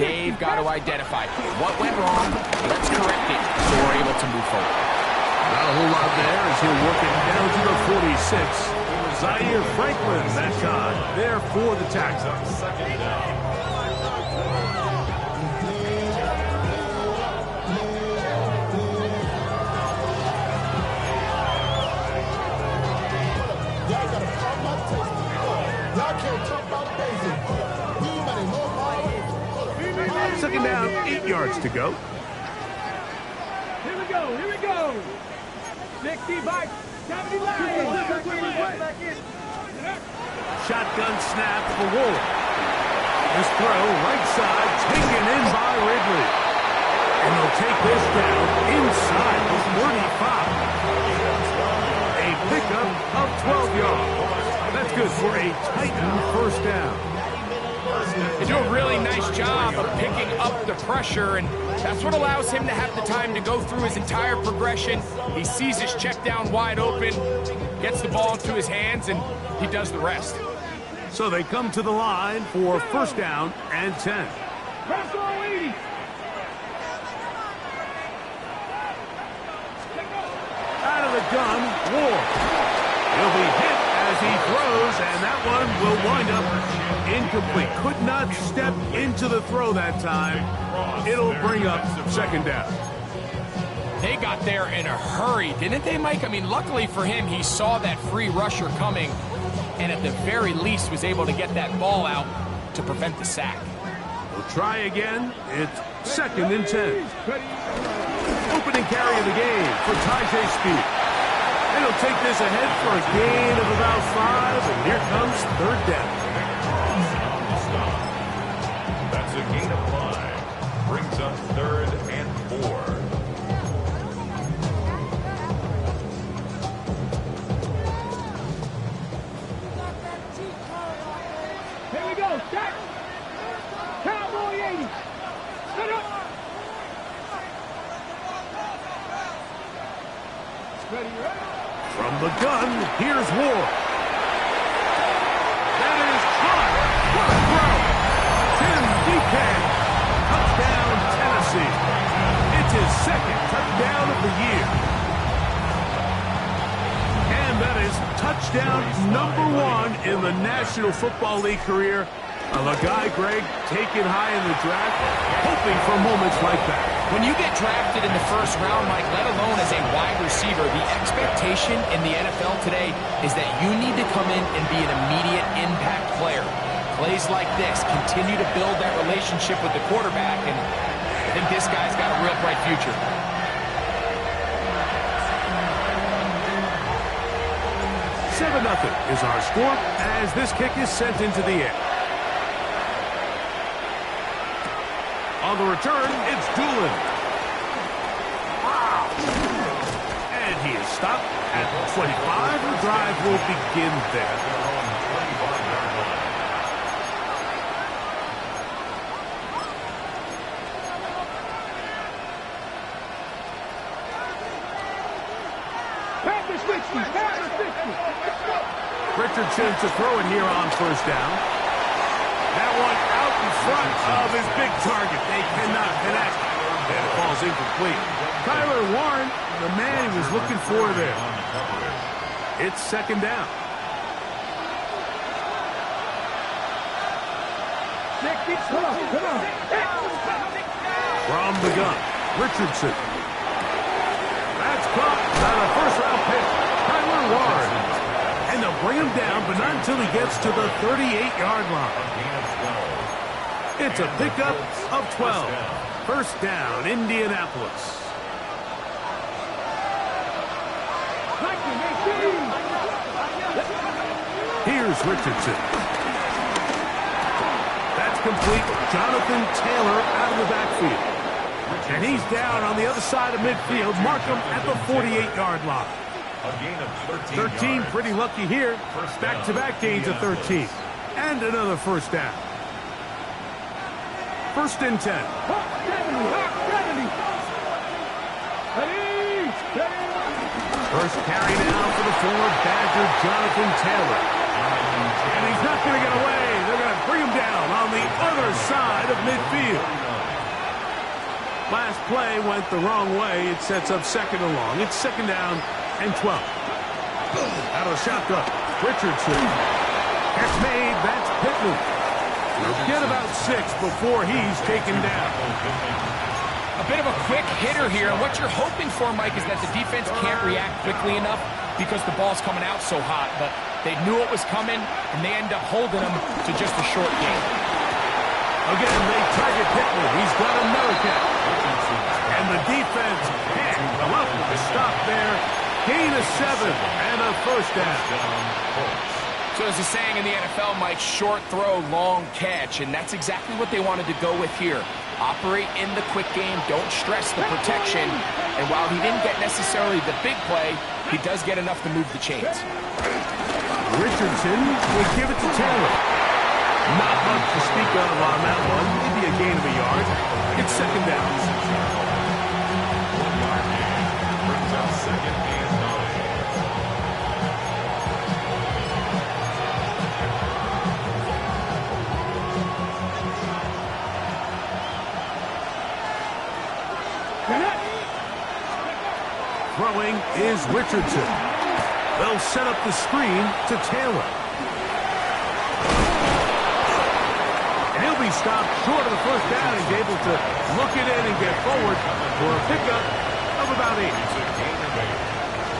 they've got to identify what went wrong, let's correct it, so we're able to move forward. Not a whole lot there as he'll work it down to the 46. Zaire Franklin that time there for the tackle. Second down. Second down, 8 yards to go. Here we go, here we go. 65, 70 back in. Shotgun snap for Ward. This throw, right side, taken in by Ridley. And they'll take this down inside the 35. A pickup of 12 yards. That's good for a Titan first down. They do a really nice job of picking up the pressure, and that's what allows him to have the time to go through his entire progression. He sees his check down wide open, gets the ball into his hands, and he does the rest. So they come to the line for first down and 10. Press all 80. Out of the gun, Ward. He'll be hit as he throws, and that one will wind up incomplete. Could not step into the throw that time. It'll bring up second down. They got there in a hurry, didn't they, Mike? I mean, luckily for him, he saw that free rusher coming, and at the very least was able to get that ball out to prevent the sack. We'll try again. It's second and 10. Opening carry of the game for Tyjae Speed. And he'll take this ahead for a gain of about 5, and here comes third down. That's a gain of 5. Brings up third and 4. Here we go, set. Cowboy 80. Set up. Ready, ready. From the gun, here's Ward. That is caught. What a throw. Tim DK. Touchdown, Tennessee. It's his second touchdown of the year. And that is touchdown number 1 in the National Football League career of a guy, Greg, taken high in the draft, hoping for moments like that. When you get drafted in the first round, Mike, let alone as a wide receiver, the expectation in the NFL today is that you need to come in and be an immediate impact player. Plays like this continue to build that relationship with the quarterback, and I think this guy's got a real bright future. Seven 0 is our score as this kick is sent into the air. On the return, it's Doolin. Wow. And he is stopped at the 25. The drive will begin there. Richardson to throw it here on first down. That one out in front of his big target. They cannot connect. And it falls incomplete. Tyler Warren, the man he was looking for there. It's second down. From the gun, Richardson. That's caught by the first-round pick, Tyler Warren. And they'll bring him down, but not until he gets to the 38-yard line. It's a pickup of 12. First down, Indianapolis. Here's Richardson. That's complete. Jonathan Taylor out of the backfield. And he's down on the other side of midfield. Mark him at the 48-yard line. A gain of 13, pretty lucky here. Back-to-back gains of 13. And another first down. First and 10. First carry now for the forward Badger, Jonathan Taylor. And he's not going to get away. They're going to bring him down on on the other side of midfield. Last play went the wrong way. It sets up second and long. It's second down and 12. Out of the shotgun, Richardson. Catch made. That's Pittman. He'll get about 6 before he's taken down. A bit of a quick hitter here, and what you're hoping for, Mike, is that the defense can't react quickly enough because the ball's coming out so hot, but they knew it was coming, and they end up holding them to just a short game. Again, they target Pittman. He's got another catch. And the defense can't come up with a stop there. Gain of 7 and a first down. So there's a saying in the NFL, Mike, short throw, long catch, and that's exactly what they wanted to go with here. Operate in the quick game, don't stress the protection, and while he didn't get necessarily the big play, he does get enough to move the chains. Richardson will give it to Taylor. Not much to speak of on that one, maybe a gain of a yard. It's second down. 1 yard gain brings up second and 9. Throwing is Richardson. They'll set up the screen to Taylor. And he'll be stopped short of the first down. He's able to look it in and get forward for a pickup of about 8. It's a gain of 8.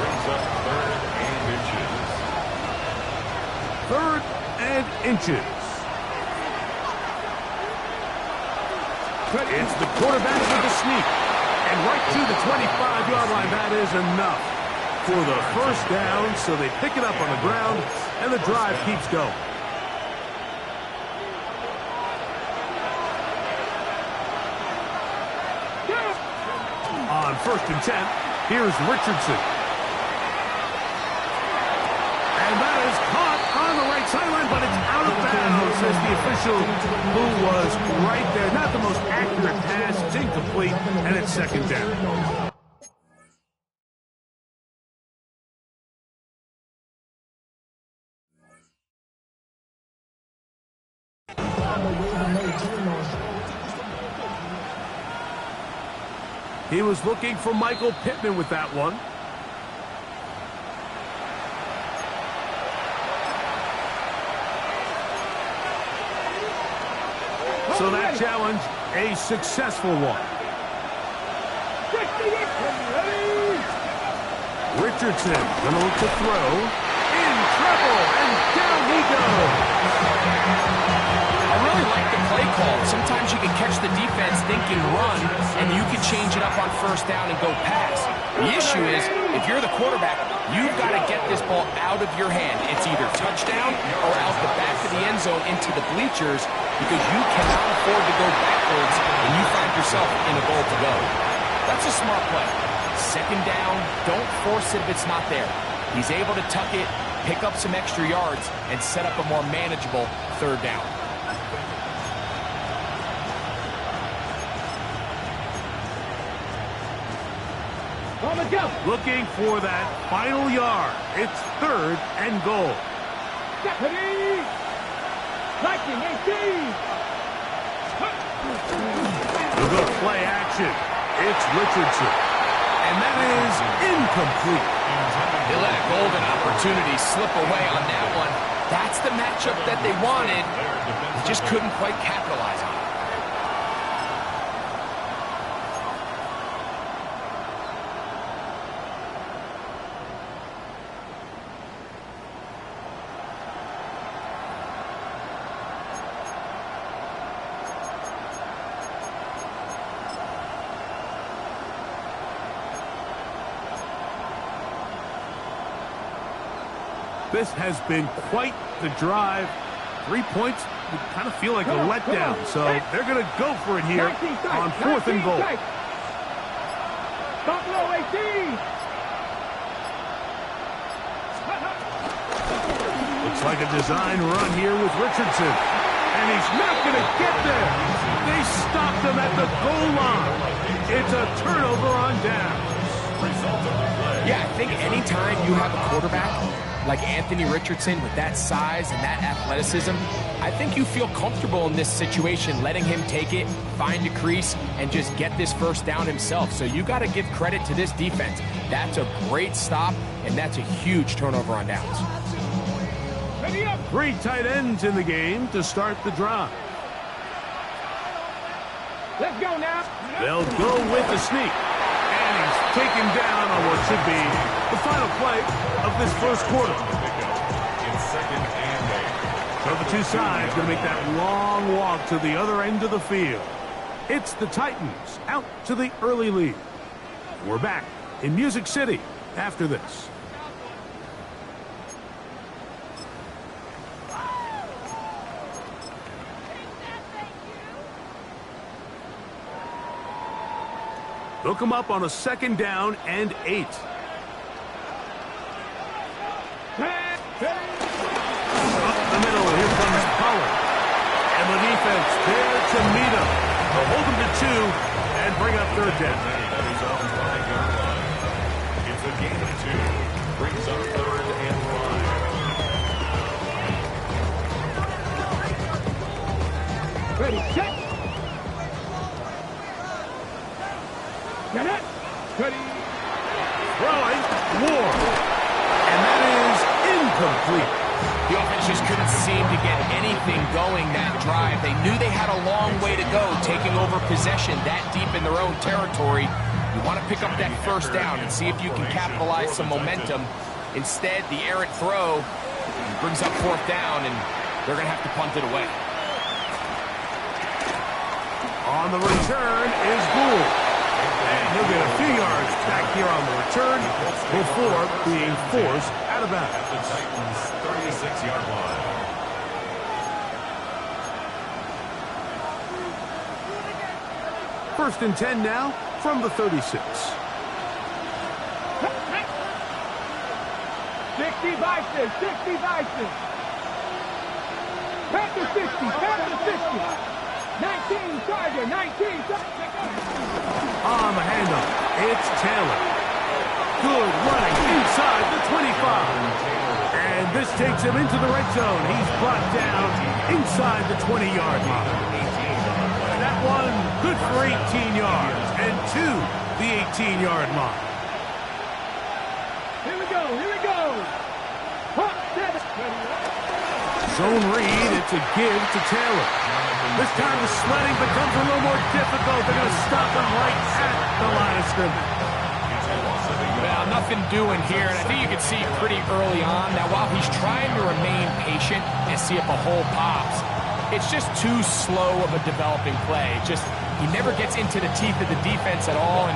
Brings up 3rd and inches. 3rd and inches. It's the quarterback with the sneak. And right to the 25-yard line. That is enough for the first down. So they pick it up on the ground, and the drive keeps going. On 1st and 10, here's Richardson. And that is caught on the right sideline, but it's out of bounds, says the official who was right there. Not the most accurate pass. It's incomplete, and it's second down. He was looking for Michael Pittman with that one. So that challenge, a successful one. Richardson going to look to throw. In trouble, and down he goes. I really like the play call. Sometimes you can catch the defense thinking run, and you can change it up on first down and go pass. The issue is, if you're the quarterback, you've got to get this ball out of your hand. It's either touchdown or out the back of the end zone into the bleachers, because you cannot afford to go backwards and you find yourself in a goal to go. That's a smart play. Second down, don't force it if it's not there. He's able to tuck it, pick up some extra yards, and set up a more manageable third down. Looking for that final yard. It's 3rd and goal. Deputy! Lightning 18! We'll go play action. It's Richardson. And that is incomplete. They let a golden opportunity slip away on that one. That's the matchup that they wanted. They just couldn't quite capitalize on it. This has been quite the drive. 3 points would kind of feel like a letdown. So they're going to go for it here on 4th and goal. Buffalo 18! Looks like a design run here with Richardson. And he's not going to get there. They stopped him at the goal line. It's a turnover on downs. Yeah, I think anytime you have a quarterback like Anthony Richardson with that size and that athleticism, I think you feel comfortable in this situation, letting him take it, find a crease, and just get this first down himself. So you got to give credit to this defense. That's a great stop, and that's a huge turnover on downs. 3 tight ends in the game to start the drive. Let's go now. They'll go with the sneak. And he's taken down on what should be the final play of this first quarter. In 2nd and 8. So the two sides going to make that long walk to the other end of the field. It's the Titans out to the early lead. We're back in Music City after this. They'll come up on a 2nd down and 8. Up the middle, here comes Pollard. And the defense there to meet him. They'll hold him to 2 and bring up 3rd down. That is on the 5-yard line. It's a gain of 2. Brings up 3rd and 5. Ready, set. Get it. Ready. Throwing, Ward. And that is incomplete. The offense just couldn't seem to get anything going that drive. They knew they had a long way to go, taking over possession that deep in their own territory. You want to pick up that first down and see if you can capitalize some momentum. Instead, the errant throw brings up 4th down, and they're going to have to punt it away. On the return is Gould. And he'll get a few yards back here on the return before being forced out of bounds. At the Titans' 36-yard line. First and 10 now from the 36. 60 Vices, 60 Vices. Back to 60, back to 60. 19 Charger, 19 Charger. On the handoff, it's Taylor. Good running inside the 25. And this takes him into the red zone. He's brought down inside the 20-yard line. That one good for 18 yards and to the 18-yard line. Here we go, here we go. Hot, 7. Zone read, it's a give to Taylor. This time the sledding becomes a little more difficult. They're going to stop him right at the line of scrimmage. Well, nothing doing here, and I think you can see pretty early on that while he's trying to remain patient and see if a hole pops, it's just too slow of a developing play. He never gets into the teeth of the defense at all and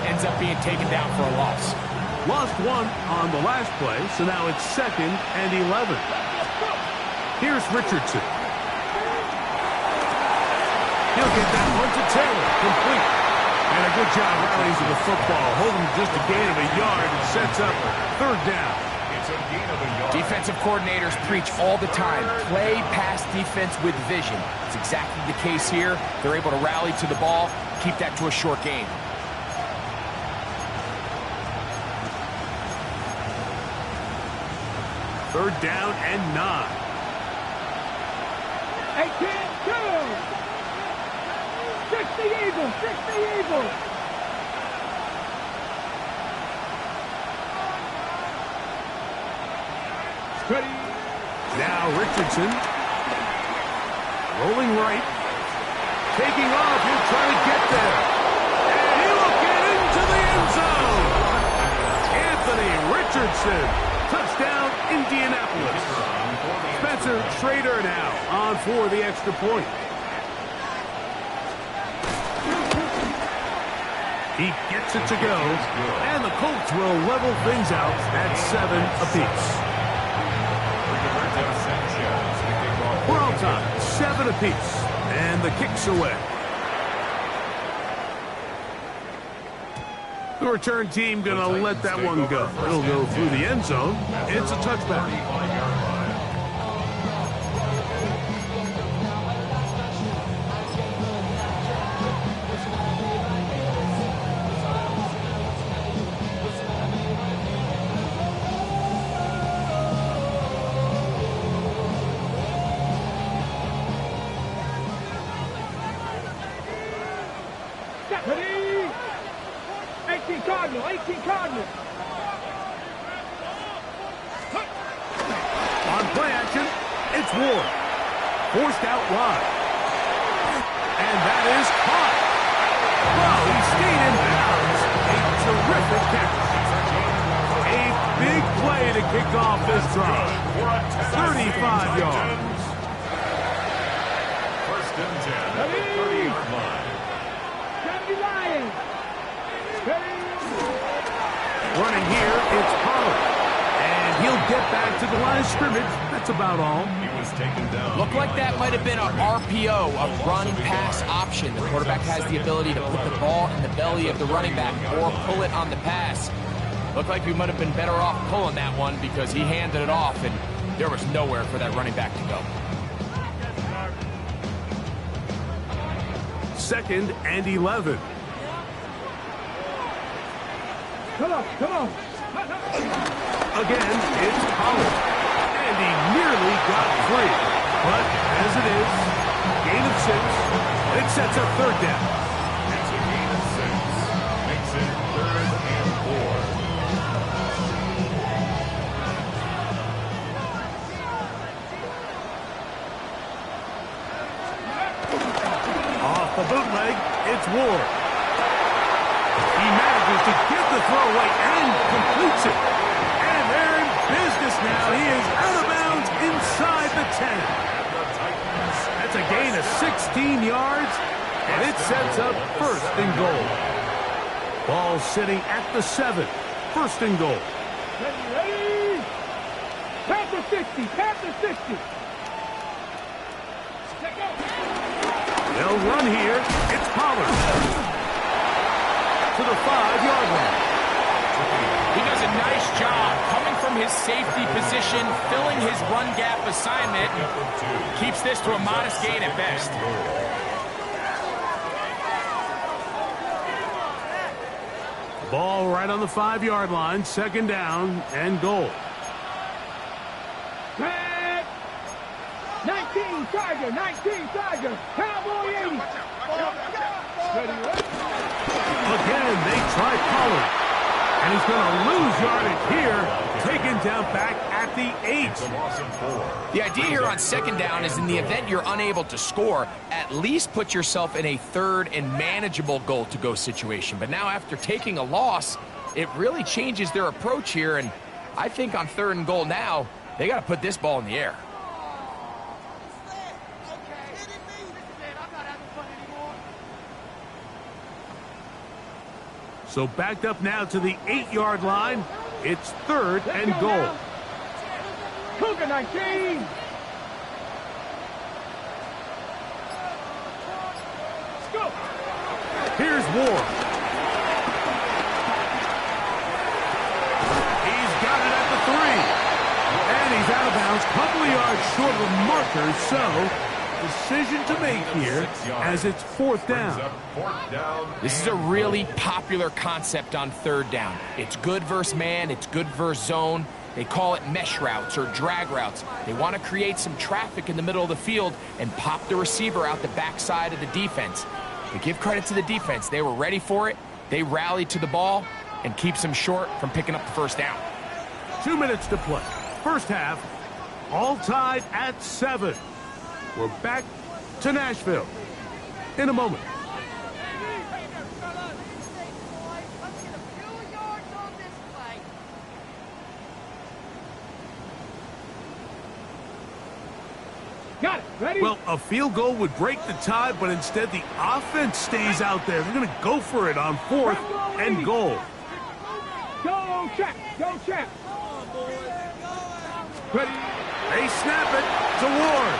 ends up being taken down for a loss. Lost one on the last play, so now it's 2nd and 11. Here's Richardson. He'll get that one to Taylor, complete. And a good job rallying to the football. Holding just a gain of a yard and sets up 3rd down. It's a gain of a yard. Defensive coordinators preach all the time, play pass defense with vision. It's exactly the case here. They're able to rally to the ball, keep that to a short gain. Third down and 9. 18-2. 60 Eagles, 60 Eagles. Ready. Now Richardson. Rolling right. Taking off. He'll try to get there. And he'll get into the end zone. Anthony Richardson. Touchdown, Indianapolis. Spencer Schrader now on for the extra point. He gets it to go, and the Colts will level things out at 7 apiece. We're all time, 7 apiece, and the kick's away. The return team gonna let that one go. It'll go through the end zone. It's a touchback. Ready? 18 Cardinal, 18 Cardinal. On play action, it's Ward. Forced out wide. And that is caught. Well, he stayed in bounds. A terrific catch. A big play to kick off this drive. 35 yards. First and 10 at the 30-yard line. Johnny Lions. Running here, it's Pollard. And he'll get back to the line of scrimmage. That's about all. He was taken down. Looked like that might have been a RPO, a run-pass option. The quarterback has the ability to put the ball in the belly of the running back or pull it on the pass. Looked like we might have been better off pulling that one because he handed it off, and there was nowhere for that running back to go. Second and 11. Come on, come on. Again, it's Pollard. And he nearly got free. But as it is, gain of 6. It sets up third down. It's a gain of 6. Makes it 3rd and 4. Off the bootleg, it's Ward. He manages to get the throw away and completes it. And they're in business now. He is out of bounds inside the 10. That's a gain of 16 yards, and it sets up first and goal. Ball sitting at the 7. First and goal. Ready? Panther 60, Panther 60. They'll run here. It's Pollard. To the 5-yard line. He does a nice job coming from his safety position, filling his run gap assignment, and keeps this to a modest gain at best. Ball right on the 5-yard line. Second down and goal. Red. 19 Tiger, 19 Tiger. Cowboy 80. Ready? Again, they try Pollard. And he's going to lose yardage here. Taken down back at the 8. It's a loss of 4. The idea here on second down is in the event you're unable to score, at least put yourself in a third and manageable goal-to-go situation. But now after taking a loss, it really changes their approach here. And I think on third and goal now, they got to put this ball in the air. So backed up now to the 8-yard line. It's third and goal. Cougar 19. Let's go. Here's Ward. He's got it at the 3. And he's out of bounds. Couple of yards short of the marker. So decision to make here as it's fourth down. This is a really popular concept on third down. It's good versus man. It's good versus zone. They call it mesh routes or drag routes. They want to create some traffic in the middle of the field and pop the receiver out the backside of the defense. To give credit to the defense, they were ready for it. They rallied to the ball and keeps them short from picking up the first down. 2 minutes to play. First half, all tied at 7. We're back to Nashville in a moment. Got it. Ready? Well, a field goal would break the tie, but instead the offense stays out there. They're going to go for it on fourth and goal. Go check. Go check. Ready? They snap it to Ward.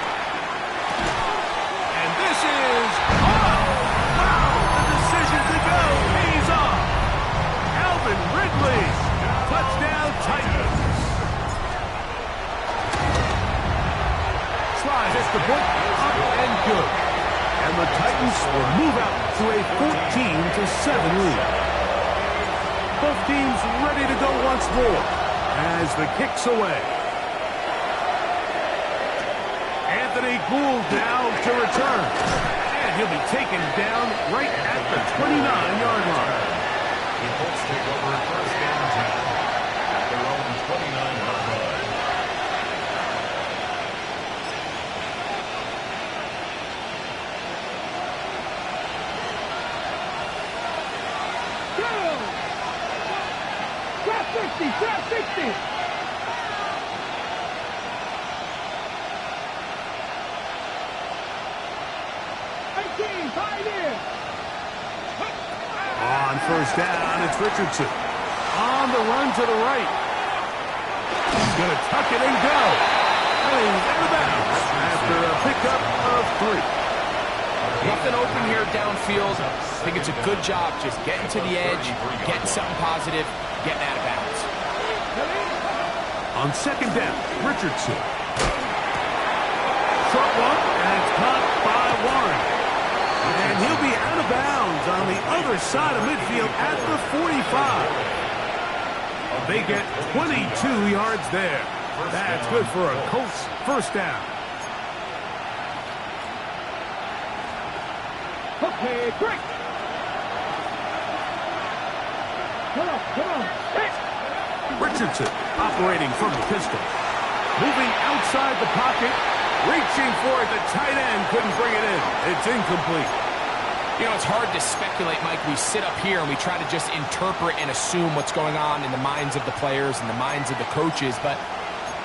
And this is off. Wow, the decision to go pays off. Alvin Ridley, touchdown Titans. Slides at the book, up and good. And the Titans will move out to a 14-7 lead. Both teams ready to go once more as the kick's away. Anthony Gould now to return. And he'll be taken down right at the 29-yard line. The Colts take over first down and 10 at their own 29-yard line. Trap 60, trap 60. On first down, it's Richardson. On the run to the right. He's going to tuck it and go. And he's out of bounds after a pickup of 3. Nothing open here downfield. I think it's a good job just getting to the edge, getting something positive, getting out of bounds. On second down, Richardson. Short one, and it's caught by Warren. And he'll be out of bounds on the other side of midfield at the 45. They get 22 yards there. That's good for a Colts first down. Okay, quick. Come on. Hey. Richardson operating from the pistol. Moving outside the pocket. Reaching for it. The tight end couldn't bring it in. It's incomplete. You know, it's hard to speculate, Mike. We sit up here and we try to just interpret and assume what's going on in the minds of the players and the minds of the coaches, but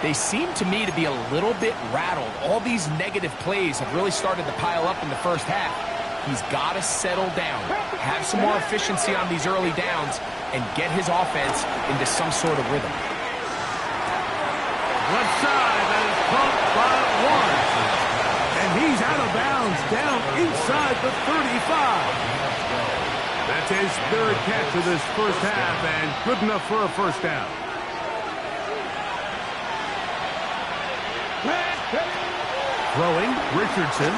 they seem to me to be a little bit rattled. All these negative plays have really started to pile up in the first half. He's got to settle down, have some more efficiency on these early downs, and get his offense into some sort of rhythm. Left side, that is caught by Warren. And he's out of bounds down inside the 35. That's his third catch of this first half, and good enough for a first down. Throwing, Richardson.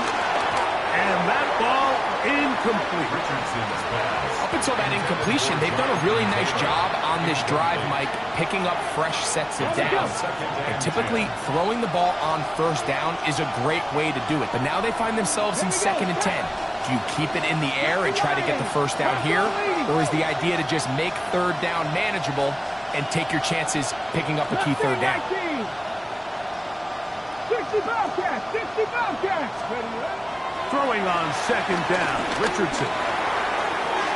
And that ball incomplete. Richardson's pass. Up until that incompletion, they've done a really nice job on this drive, Mike, picking up fresh sets of downs. And typically, throwing the ball on first down is a great way to do it. But now they find themselves in 2nd and 10. Do you keep it in the air and try to get the first down here? Or is the idea to just make third down manageable and take your chances picking up a key third down? 60 Bobcats, 60 Bobcats. Throwing on second down, Richardson.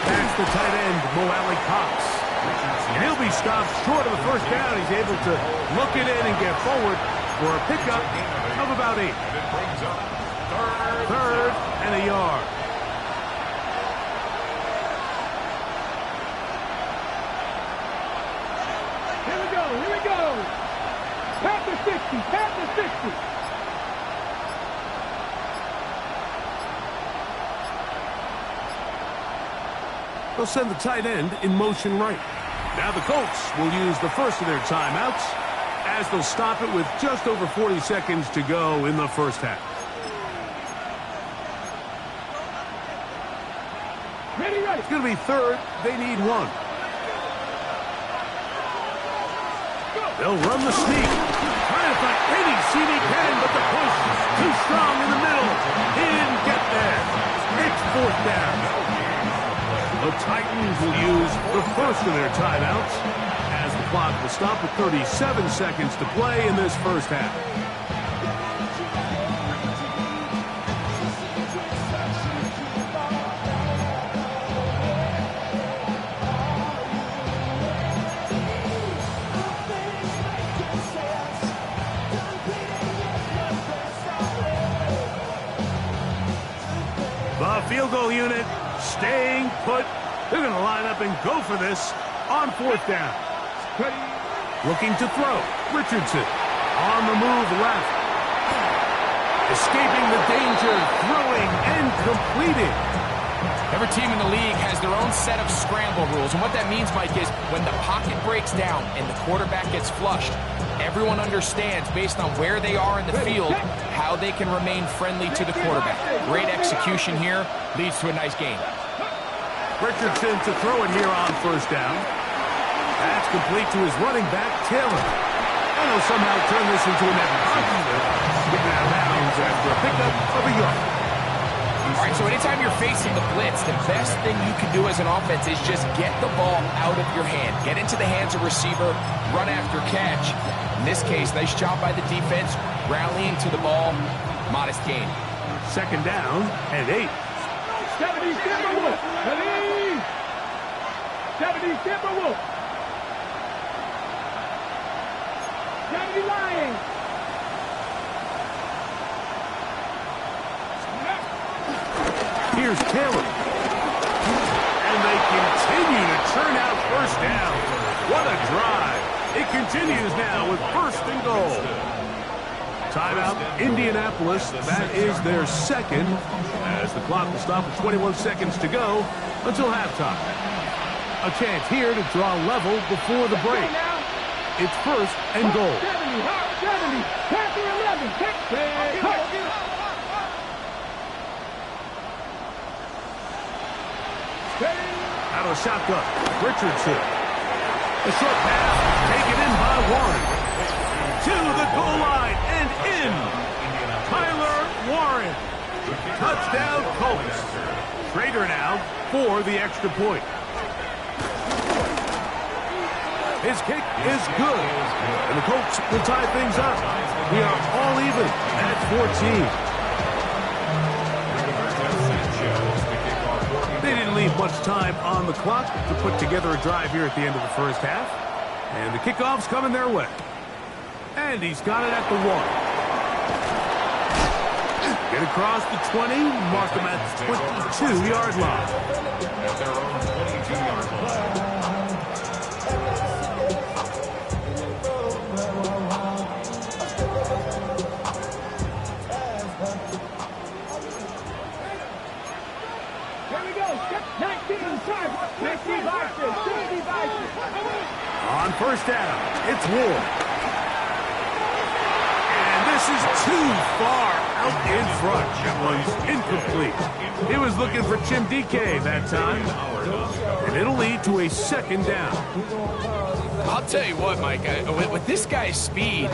That's the tight end, Mo Alley Cox. And he'll be stopped short of the first down. He's able to look it in and get forward for a pickup of about 8. And it brings up Third and a yard. Here we go. Past the 60. They'll send the tight end in motion right. Now the Colts will use the first of their timeouts as they'll stop it with just over 40 seconds to go in the first half. Ready. It's going to be third. They need 1. They'll run the sneak. Trying to find any seam he can, but the push too strong in the middle. He didn't get there. It's 4th down. The Titans will use the first of their timeouts as the clock will stop with 37 seconds to play in this first half. The field goal unit staying put. They're going to line up and go for this on 4th down. Looking to throw. Richardson on the move left. Escaping the danger, throwing and completing. Every team in the league has their own set of scramble rules. And what that means, Mike, is when the pocket breaks down and the quarterback gets flushed, everyone understands, based on where they are in the field, how they can remain friendly to the quarterback. Great execution here leads to a nice game. Richardson to throw it here on first down. That's complete to his running back, Taylor. And he'll somehow turn this into a net positive. Getting out of bounds after a pickup of a yard. All right, so anytime you're facing the blitz, the best thing you can do as an offense is just get the ball out of your hand. Get into the hands of receiver, run after catch. In this case, nice job by the defense, rallying to the ball, modest gain. Second down and 8. 70 Timberwolves. Ready? 70 Timberwolves. 70 Lions. Here's Taylor. And they continue to churn out first down. What a drive. It continues now with first and goal. Timeout, Indianapolis. That is their second, as the clock will stop with 21 seconds to go until halftime. A chance here to draw level before the break. It's first and goal. 70, 70, Panther 11, Texas. Out of the shotgun, Richardson. A short pass, taken in by Warren. To the goal line and in. Tyler Warren. Touchdown Colts. Schrader now for the extra point. His kick is good. And the Colts will tie things up. We are all even at 14. They didn't leave much time on the clock to put together a drive here at the end of the first half. And the kickoff's coming their way. And he's got it at the 1. Get across the 20, mark him at the 22-yard line. At their own 22-yard line. On first down, it's Ward. And this is too far out in front. That one's incomplete. He was looking for Jim DK that time. And it'll lead to a second down. I'll tell you what, Mike, with this guy's speed,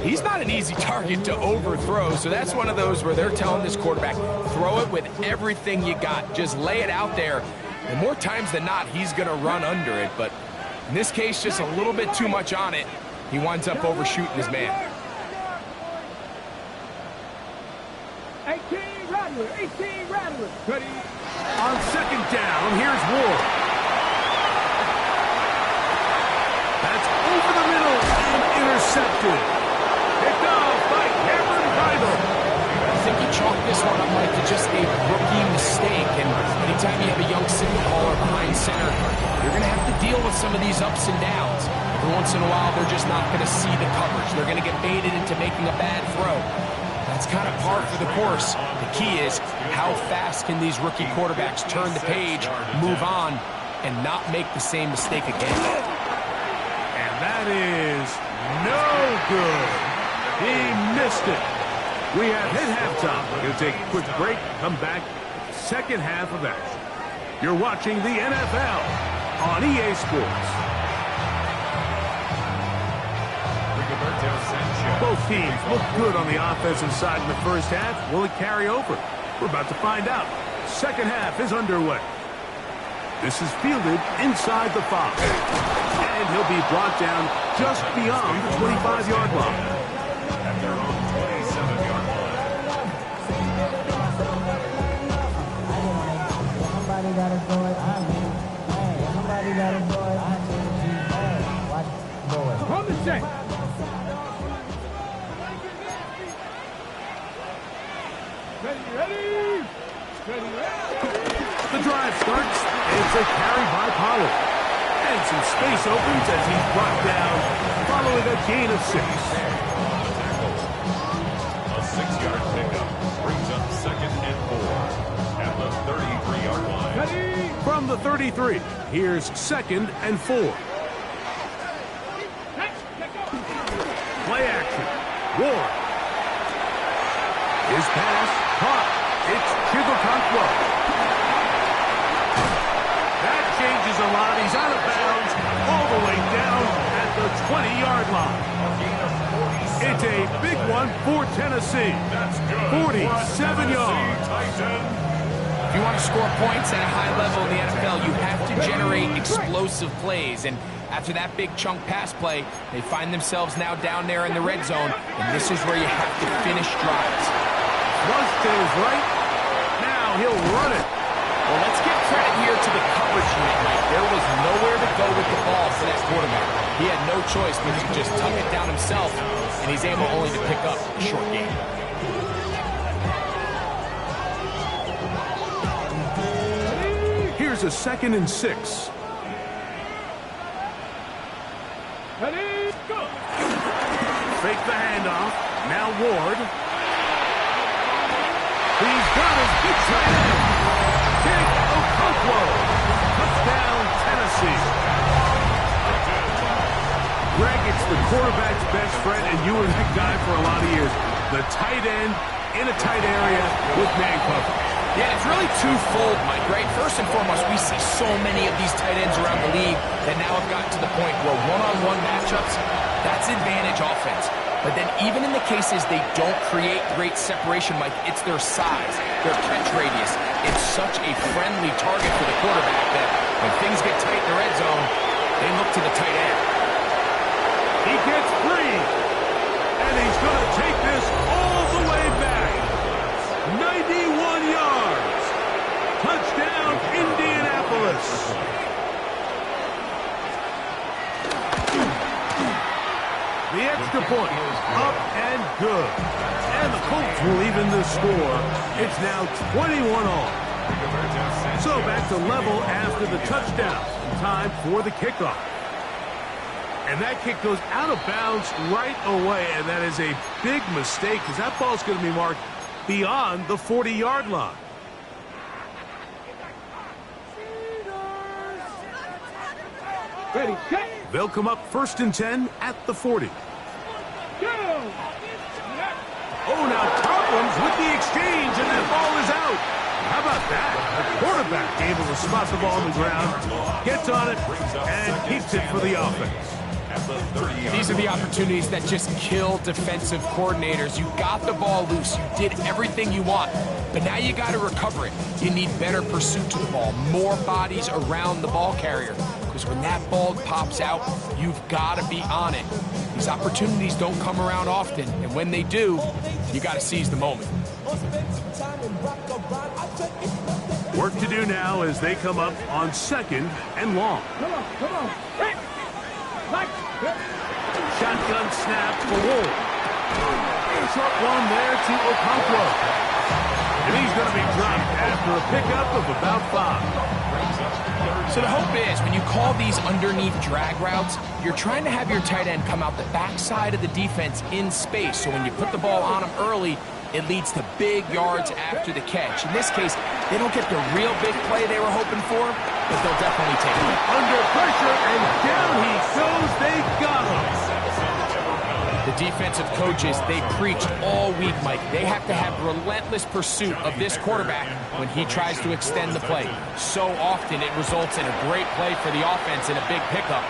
he's not an easy target to overthrow. So that's one of those where they're telling this quarterback, throw it with everything you got. Just lay it out there. And more times than not, he's going to run under it. But in this case, just a little bit too much on it. He winds up overshooting his man. 18 Rattler, 18 Rattler. Ready? On second down, here's Ward. That's over the middle and intercepted. Picked off by Cameron Heindel. I think he chalked this one up, Mike, to just a rookie mistake. And anytime you have a young signal caller behind center, you're going to have to deal with some of these ups and downs. Every once in a while, they're just not going to see the coverage. They're going to get baited into making a bad throw. That's kind of par for the course. The key is how fast can these rookie quarterbacks turn the page, move on, and not make the same mistake again. And that is no good. He missed it. We have hit halftime. We're going to take a quick break, come back, second half of action. You're watching the NFL on EA Sports. Both teams look good on the offensive side in the first half. Will it carry over? We're about to find out. Second half is underway. This is fielded inside the 5. And he'll be brought down just beyond the 25-yard line. At their own 27-yard line. Somebody got to do it. Hey, somebody got to do it. Hey, watch boy. From the set. Ready. The drive starts. It's a carry by Pollard. And some space opens as he's brought down following a gain of 6. A 6-yard pickup brings up second and 4 at the 33-yard line. Ready. From the 33, here's second and 4. Play action. Ward. His pass caught. It's Chigokankwo. That changes a lot. He's out of bounds all the way down at the 20-yard line. It's a big one for Tennessee. That's good. 47 yards. Titan. If you want to score points at a high level in the NFL, you have to generate explosive plays. And after that big chunk pass play, they find themselves now down there in the red zone, and this is where you have to finish drives. Thrust to his right. Now he'll run it. Well, let's give credit here to the coverage unit, Mike. There was nowhere to go with the ball for that quarterback. He had no choice but to just tuck it down himself, and he's able only to pick up a short gain. Here's a 2nd and 6. Ready, go! Fake the handoff. Now Ward. He's got his big tight end. Kick Okonkwo. Touchdown, Tennessee. Greg, it's the quarterback's best friend, and you were that guy for a lot of years. The tight end in a tight area with man coverage. Yeah, it's really twofold, Mike, right? First and foremost, we see so many of these tight ends around the league that now have gotten to the point where one-on-one matchups, that's advantage offense. But then even in the cases they don't create great separation, Mike, it's their size, their catch radius. It's such a friendly target for the quarterback that when things get tight in the red zone, they look to the tight end. He gets free, and he's going to take this all the way back. 91 yards. Touchdown, Indianapolis. The extra point, up and good. And the Colts will even the score. It's now 21 all. So back to level after the touchdown. Time for the kickoff. And that kick goes out of bounds right away, and that is a big mistake because that ball's going to be marked beyond the 40-yard line. Ready, set, They'll come up 1st and 10 at the 40. go! Oh, now problems with the exchange, and that ball is out. How about that? The quarterback able to spot the ball on the ground, gets on it, and keeps it for the offense. These are the opportunities that just kill defensive coordinators. You got the ball loose. You did everything you want. But now you got to recover it. You need better pursuit to the ball, more bodies around the ball carrier. Because when that ball pops out, you've got to be on it. These opportunities don't come around often. And when they do, you got to seize the moment. Work to do now as they come up on 2nd and long. Come on, hit! Like, Shotgun snap for Ward. Short one there to Okonkwo. And he's going to be dropped after a pickup of about 5. So the hope is when you call these underneath drag routes, you're trying to have your tight end come out the backside of the defense in space. So when you put the ball on him early, it leads to big yards after the catch. In this case, they don't get the real big play they were hoping for, but they'll definitely take it. Under pressure, and down he goes. They got him. The defensive coaches, they preached all week, Mike. They have to have relentless pursuit of this quarterback when he tries to extend the play. So often it results in a great play for the offense and a big pickup.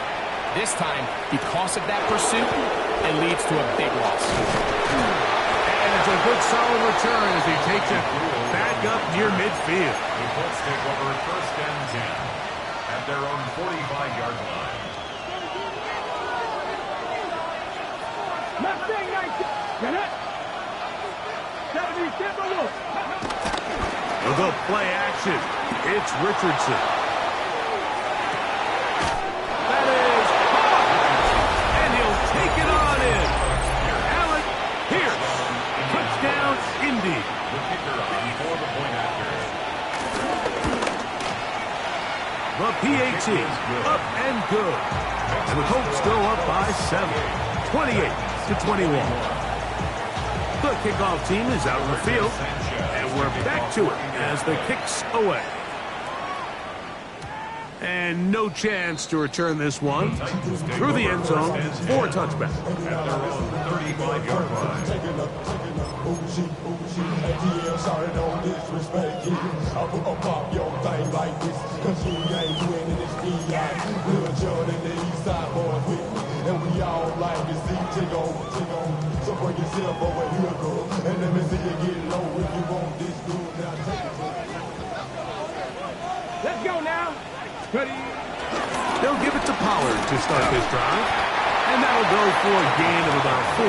This time, because of that pursuit, it leads to a big loss. And it's a good solid return as he takes it back up near midfield. The Colts take over 1st and 10 at their own 45-yard line. left thing, 19. Get it? 70, Timber Wolf. With the play action, it's Richardson. That is caught, and he'll take it on in. Alec Pierce, touchdown, Indy. The kicker on for the point after. The PAT, up and good. And the Colts go up by 7, 28-21. The kickoff team is out in the field, and we're back to it as the kick's away. And no chance to return this one through the end zone for a touchback. At their own 35-yard line. Sorry, don't disrespect you. I put up off your thing like this, cause you ain't winning this PI. Little Jordan, the East Side boys with me, and we all like to see take on. So bring yourself over here, girl, and let me see you get low if you want this good. Now take it. Let's go now. Ready? They'll give it to Pollard to start this drive. And that'll go for a gain of about 4.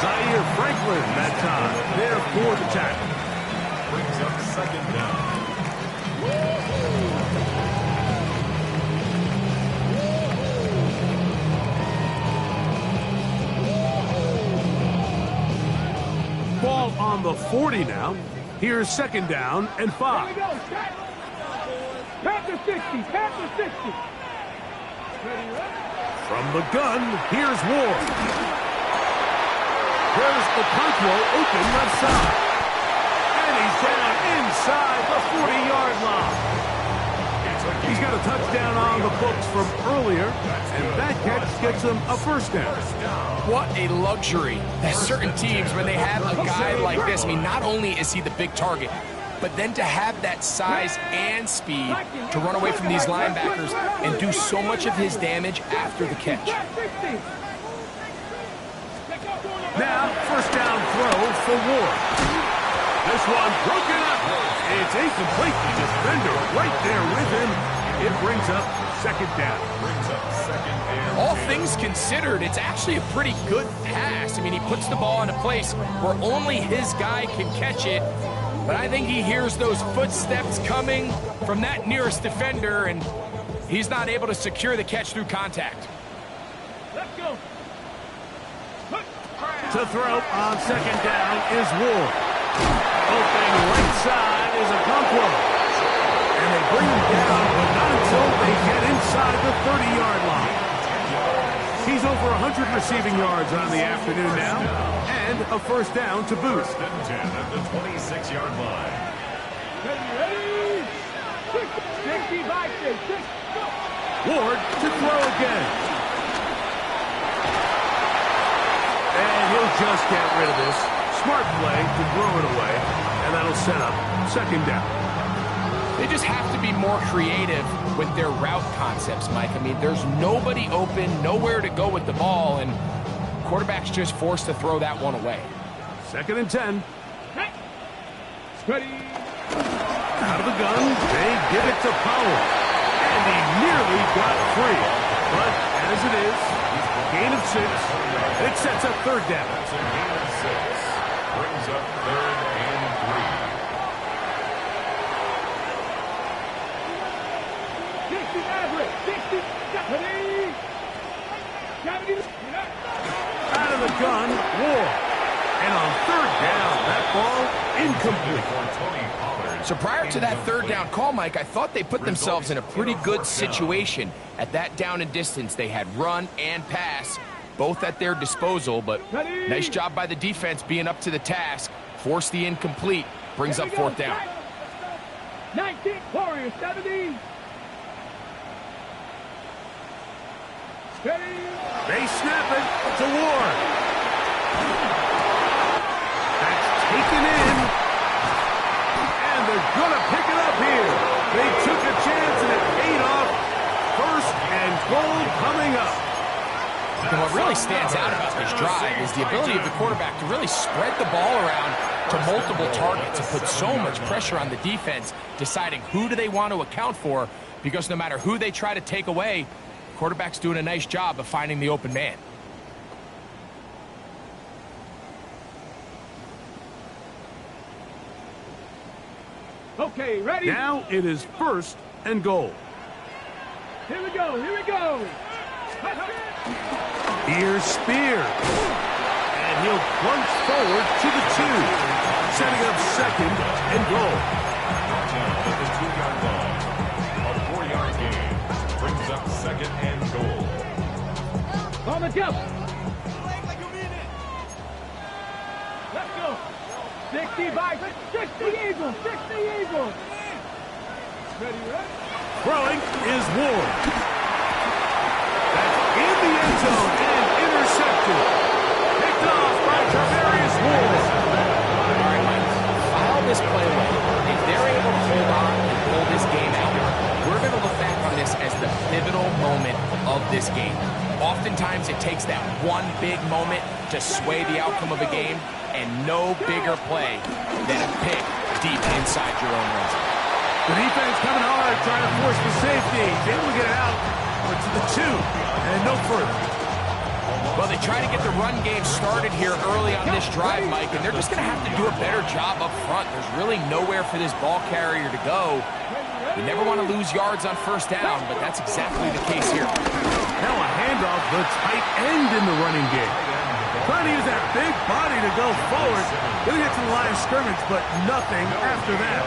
Zaire Franklin that time. There for the tackle. Brings up second down. Ball on the 40 now. Here's second down and 5. Here we go. Panther 60. Panther 60. Ready, ready? From the gun, here's Ward. There's Okonkwo open left side. And he's down inside the 40-yard line. He's got a touchdown on the books from earlier, and that catch gets him a first down. What a luxury that certain teams, when they have a guy like this, I mean, not only is he the big target, but then to have that size and speed to run away from these linebackers and do so much of his damage after the catch. Now, first down throw for Ward. This one broken up. It's incomplete. The defender right there with him. It brings up second down. All things considered, it's actually a pretty good pass. I mean, he puts the ball in a place where only his guy can catch it. But I think he hears those footsteps coming from that nearest defender, and he's not able to secure the catch through contact. Let's go. To throw on second down is Ward. Open right side is Okonkwo. And they bring him down, but not until they get inside the 30-yard line. He's over 100 receiving yards on the afternoon now, and a first down to boot. 10 at the 26-yard line. Ready? 60 by 6. Ward to throw again. And he'll just get rid of this. Smart play to throw it away, and that'll set up second down. They just have to be more creative with their route concepts, Mike. I mean, there's nobody open, nowhere to go with the ball, and quarterback's just forced to throw that one away. Second and 10. Ready? Out of the gun, they give it to Powell. And he nearly got free. But as it is, gain of 6. It sets up third down. That's a gain of 6. Brings up third and 60 average. 60. Ready? 70. Out of the gun, Ward. And on third down, that ball incomplete. So prior to that third down call, Mike, I thought they put themselves in a pretty good situation. At that down and distance, they had run and pass, both at their disposal, but nice job by the defense being up to the task. Force the incomplete, brings up fourth down. 19 Warriors, 70. Ready? They snap it to Ward. That's taken in. And they're going to pick it up here. They took a chance and it paid off. First and goal coming up. And what really stands out about this drive is the ability of the quarterback to really spread the ball around to multiple targets and put so much pressure on the defense, deciding who do they want to account for, because no matter who they try to take away, quarterback's doing a nice job of finding the open man. Okay, ready? Now it is first and goal. Here we go, here we go. Here's Spear. And he'll plunge forward to the 2. Setting up second and goal. Touchdown at the 2-yard line. A 4-yard gain. Brings up second and goal. On the jump. Let's go. 60 by 60 Eagles. 60 Eagles. Ready, ready? Throwing is Ward. That's in the end zone and intercepted. Picked off by Traverius Ward. All right, Mike, file this play away. If they're able to hold on and pull this game out, we're going to look back on this as the pivotal moment of this game. Oftentimes, it takes that one big moment to sway the outcome of a game, and no bigger play than a pick deep inside your own red zone. The defense coming hard, trying to force the safety. He's able to get it out to the 2, and no further. Well, they try to get the run game started here early on this drive, Mike, and they're just going to have to do a better job up front. There's really nowhere for this ball carrier to go. You never want to lose yards on first down, but that's exactly the case here. Now a handoff, the tight end in the running game. Trying to use that big body to go forward. Going to get to the line of scrimmage, but nothing after that.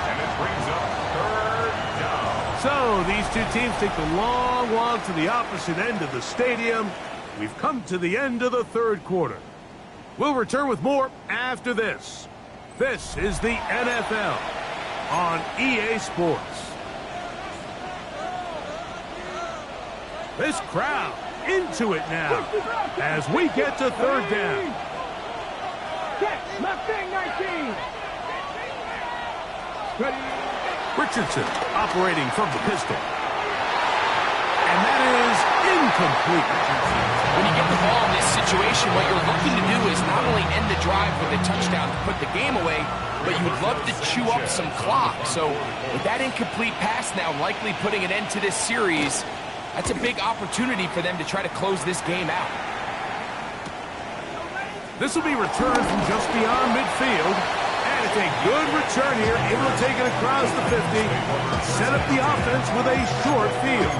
And it brings up 3rd down. So these two teams take the long walk to the opposite end of the stadium. We've come to the end of the 3rd quarter. We'll return with more after this. This is the NFL on EA Sports. This crowd into it now as we get to 3rd down. Mustang 19. Richardson operating from the pistol. And that is incomplete. When you get the ball in this situation, what you're looking to do is not only end the drive with a touchdown to put the game away, but you would love to chew up some clock. So with that incomplete pass now likely putting an end to this series, that's a big opportunity for them to try to close this game out. This will be returned from just beyond midfield. And it's a good return here, able to take it across the 50. Set up the offense with a short field.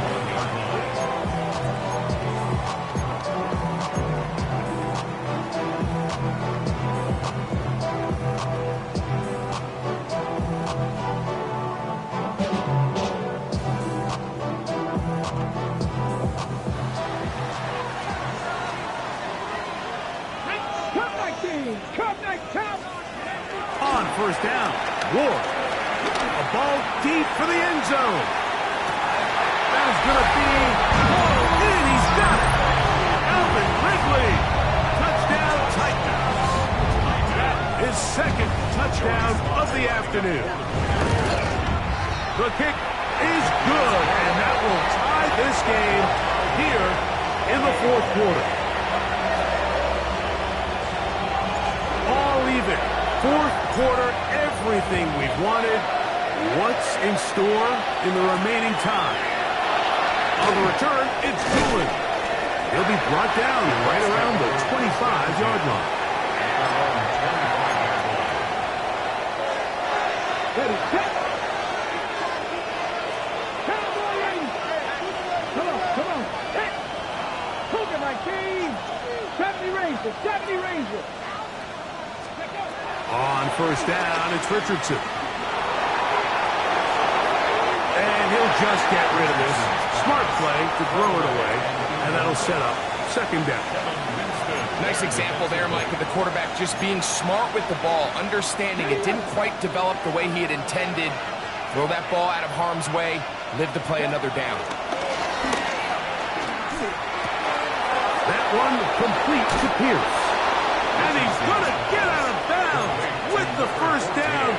On first down, Ward. A ball deep for the end zone. That is going to be hauled in. He's got it. Alvin Ridley. Touchdown Titans. His 2nd touchdown of the afternoon. The kick is good, and that will tie this game here in the 4th quarter. All even. 4th quarter, everything we've wanted. What's in store in the remaining time? On the return, it's Doolin. He'll be brought down right around the 25-yard line. Ready, set. Cowboy 80. Come on. Hit. Hook it, my team. 70 Rangers, 70 Rangers. On first down, it's Richardson. And he'll just get rid of this. Smart play to throw it away, and that'll set up 2nd down. Nice example there, Mike, of the quarterback just being smart with the ball, understanding it didn't quite develop the way he had intended. Throw that ball out of harm's way, live to play another down. That one complete to Pierce. And he's going to get out of bounds with the first down.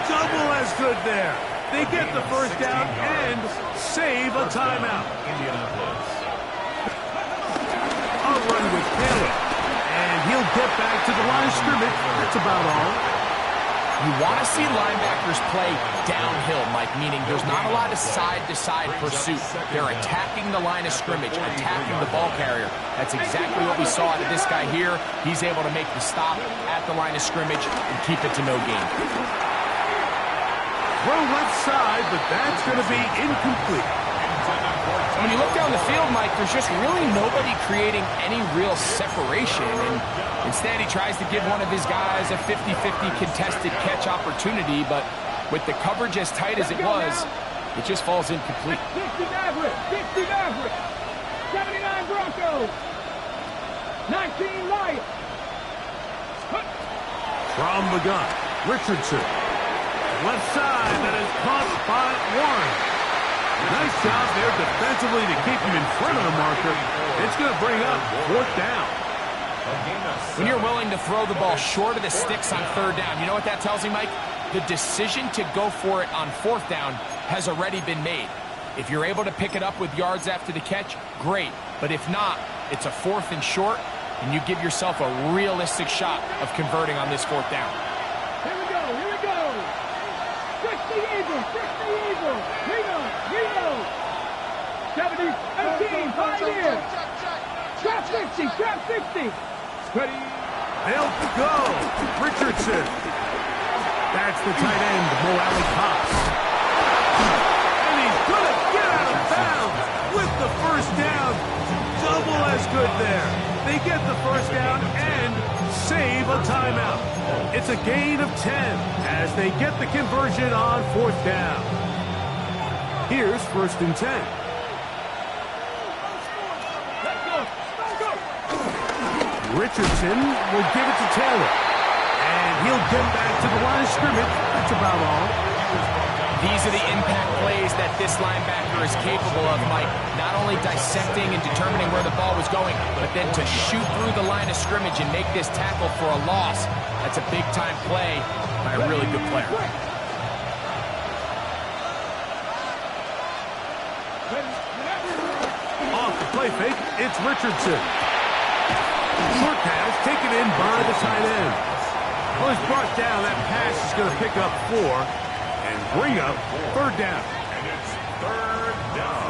Double as good there. They get the first down and save a timeout. A run with Taylor. And he'll get back to the line of scrimmage. That's about all. You want to see linebackers play downhill, Mike, meaning there's not a lot of side-to-side pursuit. They're attacking the line of scrimmage, attacking the ball carrier. That's exactly what we saw out of this guy here. He's able to make the stop at the line of scrimmage and keep it to no gain. Throw left side, but that's going to be incomplete. When you look down the field, Mike, there's just really nobody creating any real separation. And instead, he tries to give one of his guys a 50-50 contested catch opportunity. But with the coverage as tight as it was, it just falls incomplete. 60 Maverick, 79 Broncos, 19 Lions. From the gun, Richardson. Left side, that is caught by Warren. Nice job there defensively to keep him in front of the marker. It's going to bring up 4th down. When you're willing to throw the ball short of the sticks on 3rd down, you know what that tells me, Mike? The decision to go for it on 4th down has already been made. If you're able to pick it up with yards after the catch, great. But if not, it's a 4th and short, and you give yourself a realistic shot of converting on this 4th down. Here we go. 60 50, trap 60. Ready. They'll go. Richardson. That's the tight end, Mo Alley-Cox. And he's going to get out of bounds with the first down. Double as good there. They get the first down and save a timeout. It's a gain of 10 as they get the conversion on 4th down. Here's 1st and 10. Richardson will give it to Taylor. And he'll get back to the line of scrimmage. That's about all. These are the impact plays that this linebacker is capable of, Mike. Not only dissecting and determining where the ball was going, but then to shoot through the line of scrimmage and make this tackle for a loss. That's a big-time play by a really good player. Off the play fake, it's Richardson. Short pass taken in by the tight end. Well, it's brought down. That pass is going to pick up 4 and bring up 3rd down. And it's 3rd down.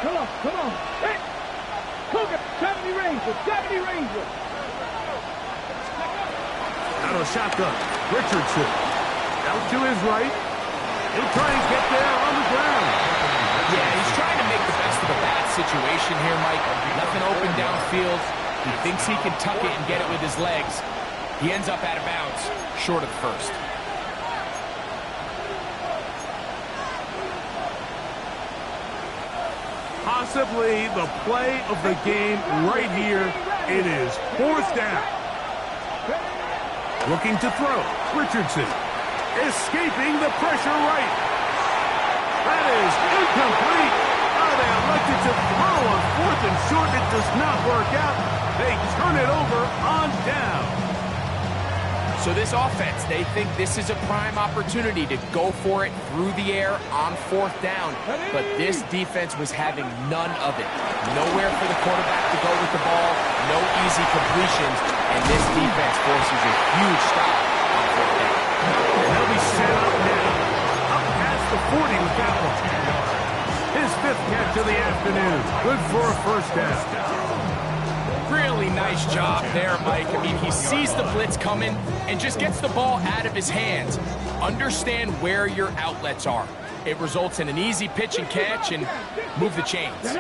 Come on. Hey. Cougar, 70 Ranger, 70 Ranger. Out of shotgun, Richardson. Out to his right. He'll try and get there on the ground. Yeah, he's trying to make the best of a bad situation here, Mike. Nothing open downfield. He thinks he can tuck it and get it with his legs. He ends up out of bounds, short of the first. Possibly the play of the game right here. It is 4th down. Looking to throw. Richardson escaping the pressure right. That is incomplete. Oh, they elected to throw on 4th and short. It does not work out. They turn it over on down. So this offense, they think this is a prime opportunity to go for it through the air on 4th down. But this defense was having none of it. Nowhere for the quarterback to go with the ball. No easy completions. And this defense forces a huge stop on 4th down. And he'll be set up now. Up past the 40 with that one. His 5th catch of the afternoon. Good for a 1st down. Really nice job there, Mike. I mean, he sees the blitz coming and just gets the ball out of his hands. Understand where your outlets are. It results in an easy pitch and catch and move the chains.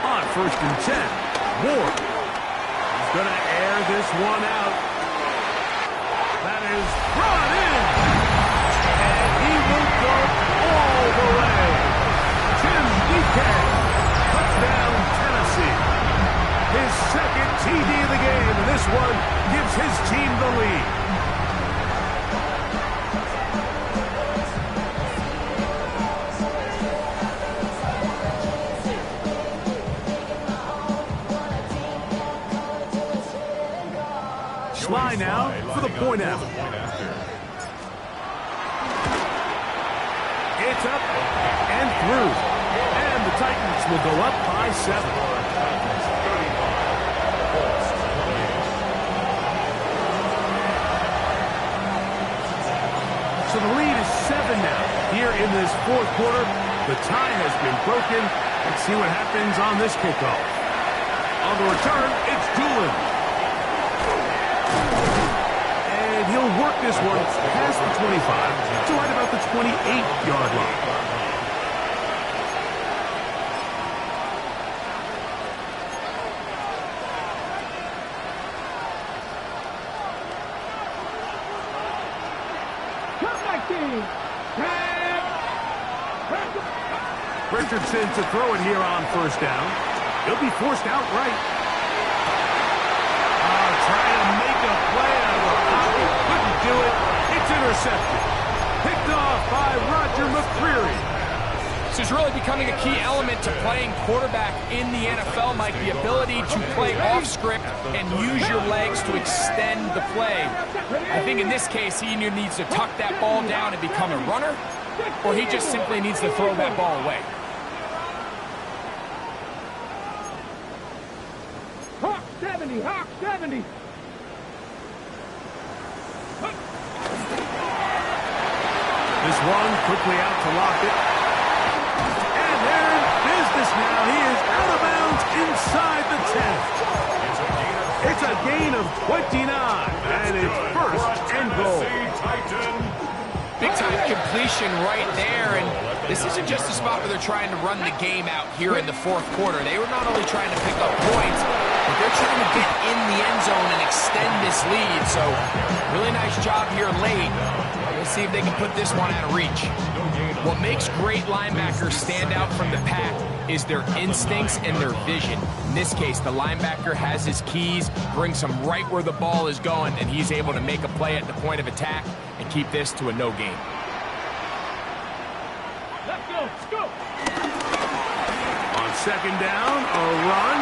On 1st and 10, Ward. He's going to air this one out. That is brought in. And he will go all the way. Tim DK, touchdown Tennessee. His 2nd TD of the game, and this one gives his team the lead. Sly now for the point after. It's up and through. And the Titans will go up by 7. So the lead is 7 now. Here in this 4th quarter, the tie has been broken. Let's see what happens on this kickoff. On the return, it's Doolin. And he'll work this one past the 25 to right about the 28-yard line. Richardson to throw it here on 1st down. He'll be forced outright. Trying to make a play out of the pocket. Couldn't do it. It's intercepted. Picked off by Roger McCreary. This is really becoming a key element to playing quarterback in the NFL, Mike. The ability to play off script and use your legs to extend the play. I think in this case, he either needs to tuck that ball down and become a runner, or he just simply needs to throw that ball away. 70, Hawk, 70. This one quickly out to lock it. And they're in business now. He is out of bounds inside the 10. It's a gain of 29. And it's first and goal. Big-time completion right there, and this isn't just a spot where they're trying to run the game out here in the fourth quarter. They were not only trying to pick up points, but they're trying to get in the end zone and extend this lead. So, really nice job here late. We'll see if they can put this one out of reach. What makes great linebackers stand out from the pack is their instincts and their vision. In this case, the linebacker has his keys, brings him right where the ball is going, and he's able to make a play at the point of attack and keep this to a no gain. Let's go, let's go. On second down, a run.